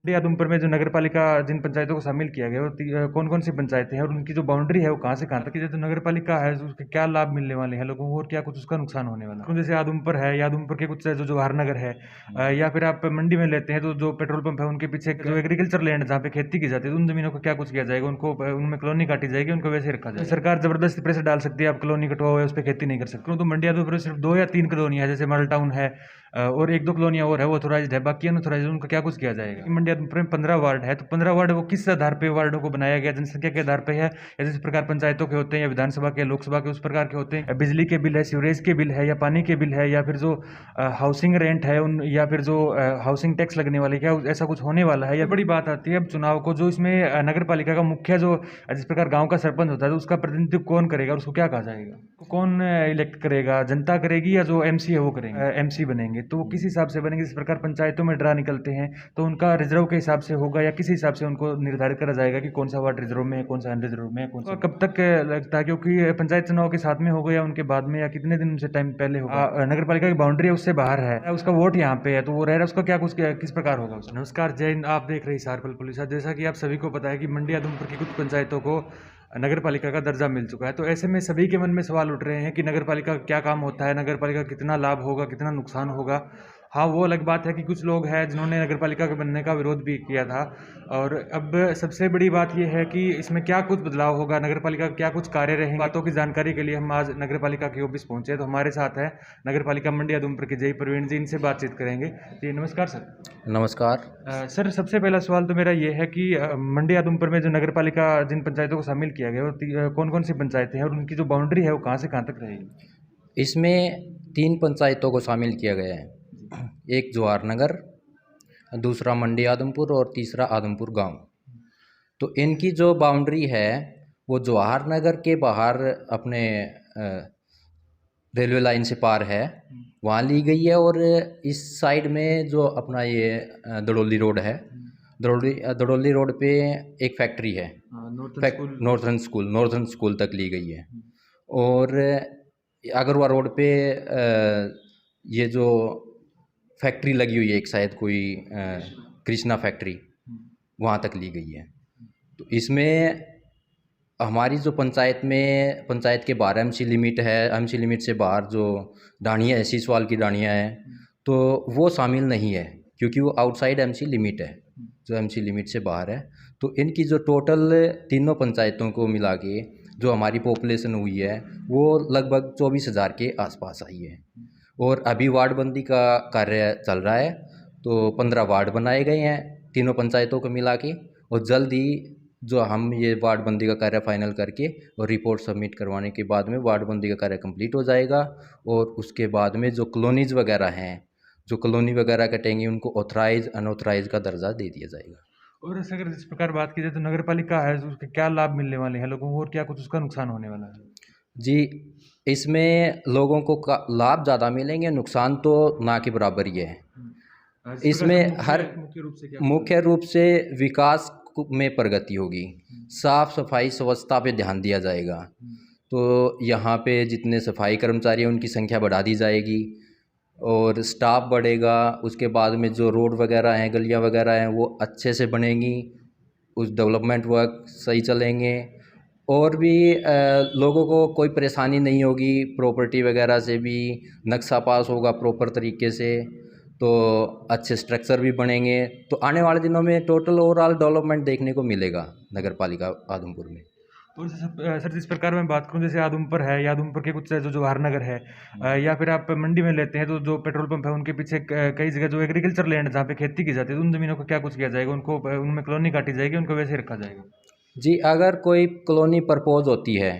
उधमपुर में जो नगर पालिका जिन पंचायतों को शामिल किया गया वो कौन कौन सी पंचायतें हैं और उनकी जो बाउंड्री है वो कहाँ से कहाँ तक है। जो नगर पालिका है उसके क्या लाभ मिलने वाले हैं लोगों को और क्या कुछ उसका नुकसान होने वाला है। जैसे आदमपुर है या आदमपुर के कुछ जो जवाहर नगर है या फिर आप मंडी में लेते हैं तो जो पेट्रोल पंप है उनके पीछे जो एग्रीकल्चर लैंड जहाँ पे खेती की जाती है उन जमीनों को क्या कुछ किया जाएगा, उनको उनमें कॉलोनी काटी जाएगी, उनको वैसे रखा जाएगा। सरकार जबरदस्ती प्रेशर डाल सकती है, आप कॉलोनी कटवाओ उस पर खेती नहीं कर सकते। तो मंडी आदमपुर सिर्फ 2 या 3 कॉलोनियां है, जैसे मॉडल टाउन है और 1-2 कॉलोनियां और है वो ऑथोराइज्ड है, बाकी अनऑथोराइज्ड उनका क्या कुछ किया जाएगा। मंडी आदमपुर में 15 वार्ड है, तो 15 वार्ड वो किस आधार पे वार्डों को बनाया गया, जनसंख्या के आधार पे है या जिस प्रकार पंचायतों के होते हैं या विधानसभा के लोकसभा के उस प्रकार के होते हैं। बिजली के बिल है, सीवरेज के बिल है या पानी के बिल है या फिर जो हाउसिंग रेंट है उन या फिर जो हाउसिंग टैक्स लगने वाले क्या ऐसा कुछ होने वाला है। या बड़ी बात आती है अब चुनाव को, जो इसमें नगर पालिका का मुख्य जो जिस प्रकार गांव का सरपंच होता है तो उसका प्रतिनिधित्व कौन करेगा और उसको क्या कहा जाएगा, कौन इलेक्ट करेगा, जनता करेगी या जो एमसी है वो करेंगे, एमसी बनेंगे तो वो किस हिसाब से बनेंगे। इस प्रकार पंचायतों में ड्रा निकलते हैं तो उनका रिजर्व के हिसाब से होगा या किस हिसाब से उनको निर्धारित करा जाएगा कि कौन सा वार्ड रिजर्व में है, कौन सा अनरिजर्व में है, कौन सा कब तक लगता है, क्योंकि पंचायत चुनाव के साथ में होगा या उनके बाद में या कितने दिन उनसे टाइम पहले होगा। नगर पालिका की बाउंड्री है उससे बाहर है, उसका वोट यहाँ पे है तो वो रह रहा है, उसका क्या कुछ किस प्रकार होगा उसका। नमस्कार, जय हिंद। आप देख रहे हैं हिसार पुलिस। जैसा कि आप सभी को पता है कि मंडी आदमपुर की कुछ पंचायतों को नगर पालिका का दर्जा मिल चुका है, तो ऐसे में सभी के मन में सवाल उठ रहे हैं कि नगर पालिका का क्या काम होता है, नगर पालिका कितना लाभ होगा, कितना नुकसान होगा। हाँ, वो अलग बात है कि कुछ लोग हैं जिन्होंने नगर पालिका के बनने का विरोध भी किया था, और अब सबसे बड़ी बात यह है कि इसमें क्या कुछ बदलाव होगा, नगर पालिका का क्या कुछ कार्य रहेंगे। बातों की जानकारी के लिए हम आज नगर पालिका के ऑफिस पहुंचे, तो हमारे साथ है नगर पालिका मंडी आदमपुर के जय प्रवीण जी, इनसे बातचीत करेंगे। जी नमस्कार सर। नमस्कार। सर, सबसे पहला सवाल तो मेरा ये है कि मंडी आदमपुर में जो नगर पालिका जिन पंचायतों को शामिल किया गया वो कौन कौन सी पंचायतें हैं और उनकी जो बाउंड्री है वो कहाँ से कहाँ तक रहेगी। इसमें 3 पंचायतों को शामिल किया गया है। एक जवाहर नगर, दूसरा मंडी आदमपुर और तीसरा आदमपुर गांव। तो इनकी जो बाउंड्री है वो जवाहर नगर के बाहर अपने रेलवे लाइन से पार है, वहाँ ली गई है। और इस साइड में जो अपना ये दड़ोली रोड है, दड़ोली रोड पे एक फैक्ट्री है, नॉर्थन स्कूल तक ली गई है। और अगरवा रोड पे ये जो फैक्ट्री लगी हुई है एक, शायद कोई कृष्णा फैक्ट्री, वहाँ तक ली गई है। तो इसमें हमारी जो पंचायत के बाहर एमसी लिमिट है, एमसी लिमिट से बाहर जो डाणियाँ है, सीसवाल की डाणियाँ हैं, तो वो शामिल नहीं है क्योंकि वो आउटसाइड एमसी लिमिट है, जो एमसी लिमिट से बाहर है। तो इनकी जो टोटल तीनों पंचायतों को मिला के जो हमारी पॉपुलेशन हुई है वो लगभग 24,000 के आसपास आई है। और अभी वार्डबंदी का कार्य चल रहा है, तो 15 वार्ड बनाए गए हैं तीनों पंचायतों को मिला के। और जल्द ही जो हम ये वार्डबंदी का कार्य फाइनल करके और रिपोर्ट सबमिट करवाने के बाद में वार्डबंदी का कार्य कंप्लीट हो जाएगा। और उसके बाद में जो कॉलोनीज़ वगैरह हैं, जो कॉलोनी वगैरह कटेंगी, उनको ऑथराइज अनऑथराइज का दर्जा दे दिया जाएगा। और अगर इस प्रकार बात की जाए तो नगर पालिका है तो उसके क्या लाभ मिलने वाले हैं लोगों को और क्या कुछ उसका नुकसान होने वाला है। जी, इसमें लोगों को लाभ ज़्यादा मिलेंगे, नुकसान तो ना के बराबर ही है। इसमें मुख्य रूप से विकास में प्रगति होगी, साफ सफाई स्वच्छता पे ध्यान दिया जाएगा। तो यहाँ पे जितने सफाई कर्मचारी हैं उनकी संख्या बढ़ा दी जाएगी और स्टाफ बढ़ेगा। उसके बाद में जो रोड वगैरह हैं, गलियाँ वगैरह हैं, वो अच्छे से बनेंगी, उस डेवलपमेंट वर्क सही चलेंगे। और भी लोगों को कोई परेशानी नहीं होगी, प्रॉपर्टी वगैरह से भी नक्शा पास होगा प्रॉपर तरीके से, तो अच्छे स्ट्रक्चर भी बनेंगे। तो आने वाले दिनों में टोटल ओवरऑल डेवलपमेंट देखने को मिलेगा नगर पालिका आदमपुर में। और सर, जिस प्रकार मैं बात करूं, जैसे आदमपुर है या आदमपुर के कुछ जो जवाहर नगर है या फिर आप मंडी में लेते हैं तो जो पेट्रोल पंप है उनके पीछे कई जगह जो एग्रीकल्चर लैंड जहाँ पे खेती की जाती है तो उन जमीनों को क्या कुछ किया जाएगा, उनको उनमें कॉलोनी काटी जाएगी, उनको वैसे ही रखा जाएगा। जी, अगर कोई कॉलोनी प्रपोज होती है,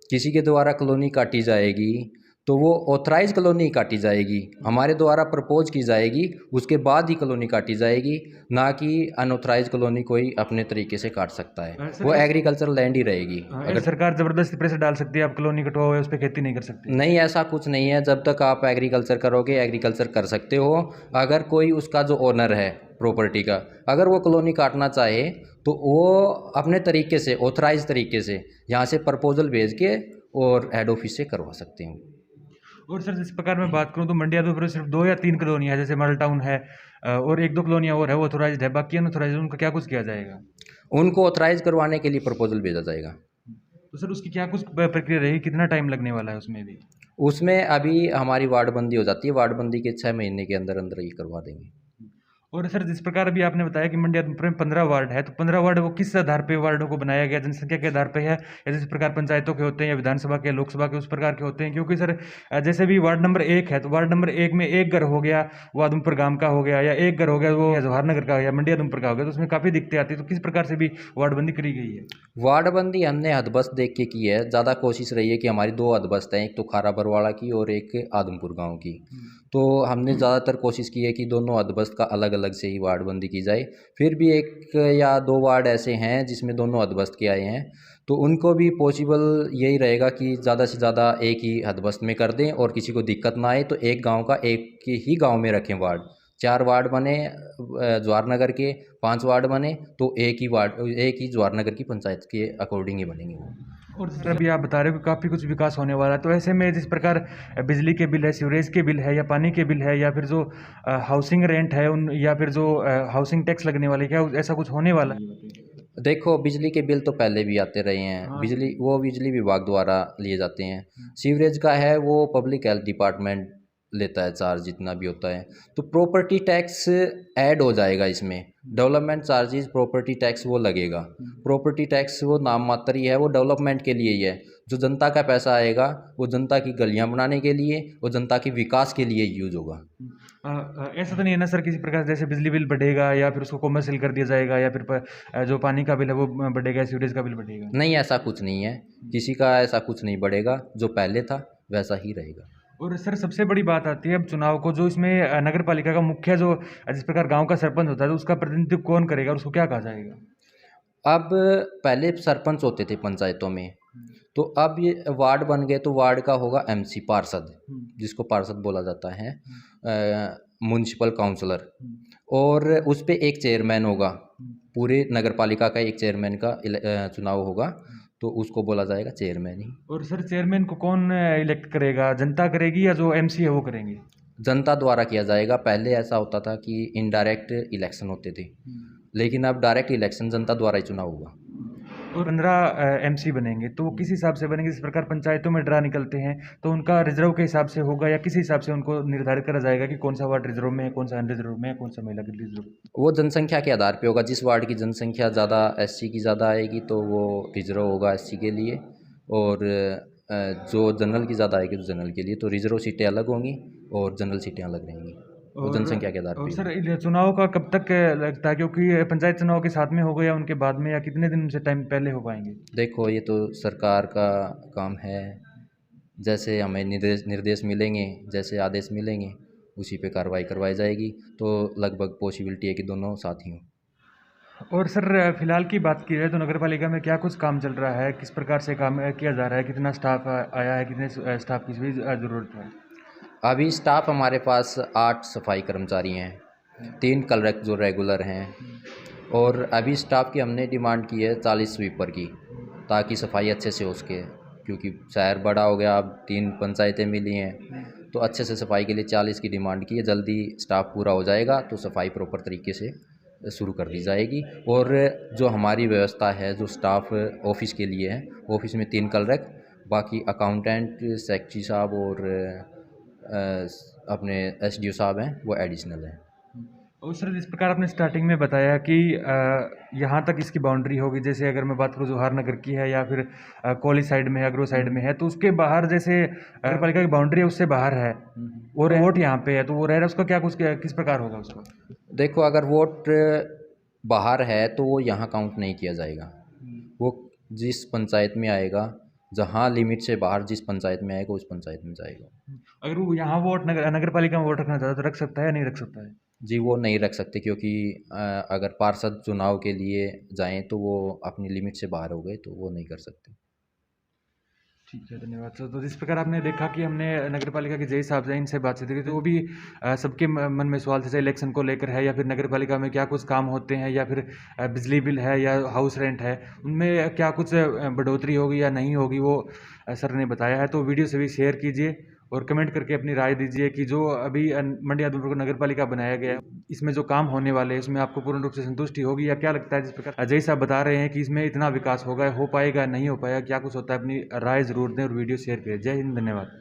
किसी के द्वारा कॉलोनी काटी जाएगी, तो वो ऑथराइज कॉलोनी काटी जाएगी, हमारे द्वारा प्रपोज की जाएगी, उसके बाद ही कॉलोनी काटी जाएगी, ना कि अनऑथराइज कॉलोनी कोई अपने तरीके से काट सकता है। वो एग्रीकल्चर लैंड ही रहेगी। अगर सरकार जबरदस्ती प्रेशर डाल सकती है, आप कॉलोनी कटवाओ उस पर खेती नहीं कर सकते। नहीं, ऐसा कुछ नहीं है। जब तक आप एग्रीकल्चर करोगे, एग्रीकल्चर कर सकते हो। अगर कोई उसका जो ओनर है प्रॉपर्टी का, अगर वो कॉलोनी काटना चाहे तो वो अपने तरीके से, ऑथराइज तरीके से यहाँ से प्रपोजल भेज के और हेड ऑफिस से करवा सकते हैं। और सर जिस प्रकार मैं बात करूँ तो मंडी आदमपुर में सिर्फ 2 या 3 कॉलोनियाँ है, जैसे मॉडल टाउन है और 1-2 कॉलोनियाँ और है वो ऑथोराइज्ड है, बाकी अनऑथोराइज्ड उनका क्या कुछ किया जाएगा? उनको ऑथराइज करवाने के लिए प्रपोजल भेजा जाएगा। तो सर उसकी क्या कुछ प्रक्रिया रहेगी, कितना टाइम लगने वाला है उसमें भी? उसमें अभी हमारी वार्डबंदी हो जाती है, वार्डबंदी के 6 महीने के अंदर अंदर ये करवा देंगे। और सर जिस प्रकार अभी आपने बताया कि मंडी आदमपुर में 15 वार्ड है, तो 15 वार्ड वो किस आधार पे वार्डों को बनाया गया, जनसंख्या के आधार पे है या जिस प्रकार पंचायतों के होते हैं या विधानसभा के, लोकसभा के उस प्रकार के होते हैं? क्योंकि सर जैसे भी वार्ड नंबर 1 है तो वार्ड नंबर 1 में एक घर हो गया वो आदमपुर गांव का हो गया, या एक घर हो गया वो जवाहर नगर का या मंडी आदमपुर का हो गया, तो उसमें काफ़ी दिक्कतें आती है। तो किस प्रकार से भी वार्डबंदी करी गई है? वार्डबंदी हमने हदबस्त देख के की है। ज़्यादा कोशिश रही है कि हमारी 2 हदबस्त हैं, एक तो खारा बरवाड़ा की और एक आदमपुर गांव की। तो हमने ज़्यादातर कोशिश की है कि दोनों हदबस्त का अलग अलग से ही वार्डबंदी की जाए। फिर भी 1 या 2 वार्ड ऐसे हैं जिसमें दोनों हदबस्त के आए हैं, तो उनको भी पॉसिबल यही रहेगा कि ज़्यादा से ज़्यादा एक ही हदबस्त में कर दें और किसी को दिक्कत ना आए, तो एक गांव का एक ही गांव में रखें वार्ड। 4 वार्ड बने जवाहर नगर के, 5 वार्ड बने तो एक ही जवाहर नगर की पंचायत के अकॉर्डिंग ही बनेंगे वो। और सर अभी आप बता रहे हो कि काफ़ी कुछ विकास होने वाला है, तो ऐसे में जिस प्रकार बिजली के बिल है, सीवरेज के बिल है या पानी के बिल है या फिर जो हाउसिंग रेंट है उन या फिर जो हाउसिंग टैक्स लगने वाले, क्या ऐसा कुछ होने वाला है? देखो, बिजली के बिल तो पहले भी आते रहे हैं। हाँ। बिजली विभाग द्वारा लिए जाते हैं। सीवरेज का है वो पब्लिक हेल्थ डिपार्टमेंट लेता है चार्ज, जितना भी होता है। तो प्रॉपर्टी टैक्स ऐड हो जाएगा इसमें। डेवलपमेंट चार्जेस, प्रॉपर्टी टैक्स वो लगेगा। प्रॉपर्टी टैक्स वो नाम मात्र ही है, वो डेवलपमेंट के लिए ही है। जो जनता का पैसा आएगा वो जनता की गलियां बनाने के लिए और जनता के विकास के लिए यूज होगा। ऐसा तो नहीं है ना सर किसी प्रकार से जैसे बिजली बिल बढ़ेगा या फिर उसको कमर्शियल कर दिया जाएगा या फिर जो पानी का बिल है वो बढ़ेगा, सीवरेज का बिल बढ़ेगा? नहीं, ऐसा कुछ नहीं है। किसी का ऐसा कुछ नहीं बढ़ेगा। जो पहले था वैसा ही रहेगा। और सर सबसे बड़ी बात आती है अब चुनाव को, जो इसमें नगर पालिका का मुखिया जो जिस प्रकार गांव का सरपंच होता है तो उसका प्रतिनिधित्व कौन करेगा और उसको क्या कहा जाएगा? अब पहले सरपंच होते थे पंचायतों में, तो अब ये वार्ड बन गए तो वार्ड का होगा एमसी, पार्षद, जिसको पार्षद बोला जाता है, म्युनिसिपल काउंसलर। और उस पे एक चेयरमैन होगा। पूरे नगर पालिका का एक चेयरमैन का चुनाव होगा, तो उसको बोला जाएगा चेयरमैन ही। और सर चेयरमैन को कौन इलेक्ट करेगा, जनता करेगी या जो एमसी है वो करेंगे? जनता द्वारा किया जाएगा। पहले ऐसा होता था कि इनडायरेक्ट इलेक्शन होते थे, लेकिन अब डायरेक्ट इलेक्शन जनता द्वारा ही चुनाव होगा। और 15 एमसी बनेंगे तो वो किस हिसाब से बनेंगे? जिस प्रकार पंचायतों में ड्रा निकलते हैं तो उनका रिजर्व के हिसाब से होगा या किस हिसाब से उनको निर्धारित करा जाएगा कि कौन सा वार्ड रिजर्व में है, कौन सा अनरिजर्व में है, कौन सा महिला के रिजर्व? वो जनसंख्या के आधार पे होगा। जिस वार्ड की जनसंख्या ज़्यादा एससी की ज़्यादा आएगी तो वो रिजर्व होगा एससी के लिए, और जो जनरल की ज़्यादा आएगी तो जनरल के लिए। तो रिजर्व सीटें अलग होंगी और जनरल सीटें अलग रहेंगी। वो जनसंख्या के आधार और पे। सर चुनाव का कब तक लगता है, क्योंकि पंचायत चुनाव के साथ में होगा या उनके बाद में, या कितने दिन से टाइम पहले हो पाएंगे? देखो, ये तो सरकार का काम है। जैसे हमें निर्देश मिलेंगे, जैसे आदेश मिलेंगे, उसी पे कार्रवाई करवाई जाएगी। तो लगभग पॉसिबिलिटी है कि दोनों साथ ही हों। और सर फिलहाल की बात की जाए तो नगर पालिका में क्या कुछ काम चल रहा है, किस प्रकार से काम किया जा रहा है, कितना स्टाफ आया है, कितने स्टाफ की भी ज़रूरत है? अभी स्टाफ हमारे पास 8 सफाई कर्मचारी हैं, 3 क्लर्क जो रेगुलर हैं, और अभी स्टाफ की हमने डिमांड की है 40 स्वीपर की, ताकि सफाई अच्छे से हो सके। क्योंकि शहर बड़ा हो गया, अब 3 पंचायतें मिली हैं, तो अच्छे से सफाई के लिए 40 की डिमांड की है। जल्दी स्टाफ पूरा हो जाएगा तो सफाई प्रॉपर तरीके से शुरू कर दी जाएगी। और जो हमारी व्यवस्था है, जो स्टाफ ऑफिस के लिए है, ऑफिस में 3 क्लर्क, बाकी अकाउंटेंट, सेक्रेटरी साहब और अपने एसडीओ साहब हैं, वो एडिशनल हैं। और सर जिस प्रकार आपने स्टार्टिंग में बताया कि यहाँ तक इसकी बाउंड्री होगी, जैसे अगर मैं बात करूँ जवाहर नगर की है या फिर कोली साइड में है, अग्रो साइड में है, तो उसके बाहर जैसे नगर पालिका की बाउंड्री है उससे बाहर है और वोट यहाँ पे है, तो वो रह रहा है, उसका क्या कुछ किस प्रकार होगा उसका? देखो, अगर वोट बाहर है तो वो यहाँ काउंट नहीं किया जाएगा। वो जिस पंचायत में आएगा, जहाँ लिमिट से बाहर जिस पंचायत में आएगा उस पंचायत में जाएगा। अगर वो यहाँ वोट नगर पालिका में वोट रखना चाहता है तो रख सकता है या नहीं रख सकता है? जी, वो नहीं रख सकते, क्योंकि अगर पार्षद चुनाव के लिए जाएं तो वो अपनी लिमिट से बाहर हो गए, तो वो नहीं कर सकते। ठीक है, धन्यवाद सर। तो जिस प्रकार आपने देखा कि हमने नगर पालिका के जय साहब हैं, इनसे बातचीत की, तो वो भी सबके मन में सवाल थे, चाहे इलेक्शन को लेकर है या फिर नगर पालिका में क्या कुछ काम होते हैं या फिर बिजली बिल है या हाउस रेंट है, उनमें क्या कुछ बढ़ोतरी होगी या नहीं होगी, वो सर ने बताया है। तो वीडियो से भी शेयर कीजिए और कमेंट करके अपनी राय दीजिए कि जो अभी मंडी आदमपुर को नगर पालिका बनाया गया है, इसमें जो काम होने वाले हैं इसमें आपको पूर्ण रूप से संतुष्टि होगी या क्या लगता है? जिस प्रकार अजय साहब बता रहे हैं कि इसमें इतना विकास होगा, हो पाएगा नहीं हो पाएगा, क्या कुछ होता है, अपनी राय जरूर दें और वीडियो शेयर करें। जय हिंद, धन्यवाद।